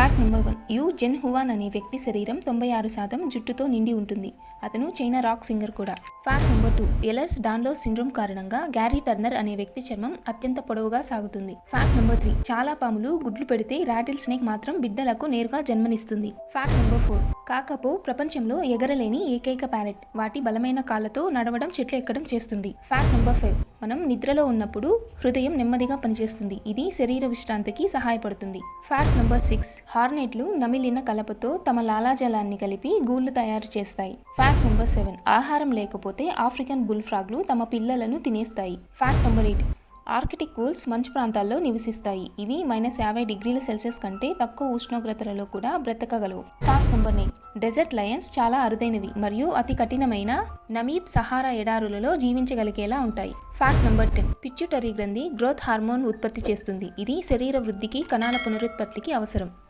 Fact number 1. You జెన్ హువాన్ అనే వ్యక్తి శరీరం 96% జుట్టుతో నిండి ఉంటుంది. అతను చైనా రాక్ సింగర్ కూడా. Fact number 2. ఎలర్స్ డాన్లోస్ సిండ్రోమ్ కారణంగా గ్యారీ టర్నర్ అనే వ్యక్తి చర్మం అత్యంత పొడవుగా సాగుతుంది. Fact number 3. చాలా పాములు గుడ్లు పెడితే రాటిల్ స్నేక్ మాత్రం బిడ్డలకు నేరుగా జన్మనిస్తుంది. Fact number 4. కాకపో ప్రపంచంలో ఎగరలేని ఏకైక ప్యారెట్. వాటి బలమైన కాళ్లతో నడవడం, చెట్లు ఎక్కడం చేస్తుంది. Fact number 5. మనం నిద్రలో ఉన్నప్పుడు హృదయం నెమ్మదిగా పనిచేస్తుంది. ఇది శరీర విశ్రాంతికి సహాయపడుతుంది. Fact number 6. హార్నెట్లు నమిలిన కలపతో తమ లాలాజలాన్ని కలిపి గూళ్లు తయారు చేస్తాయి. Fact number 7. ఆహారం లేకపోతే ఆఫ్రికన్ బుల్ ఫ్రాగ్లు తమ పిల్లలను తినేస్తాయి. Fact number 8. ఆర్కిటిక్ వూల్స్ మంచు ప్రాంతాల్లో నివసిస్తాయి. ఇవి -50°C కంటే తక్కువ ఉష్ణోగ్రతలలో కూడా బ్రతకగలవు. Fact number 9. డెజర్ట్ లయన్స్ చాలా అరుదైనవి మరియు అతి కఠినమైన నమీబ్ సహారా ఎడారులలో జీవించగలిగేలా ఉంటాయి. Fact number 10. పిట్యూటరీ గ్రంథి గ్రోత్ హార్మోన్ ఉత్పత్తి చేస్తుంది. ఇది శరీర వృద్ధికి, కణాల పునరుత్పత్తికి అవసరం.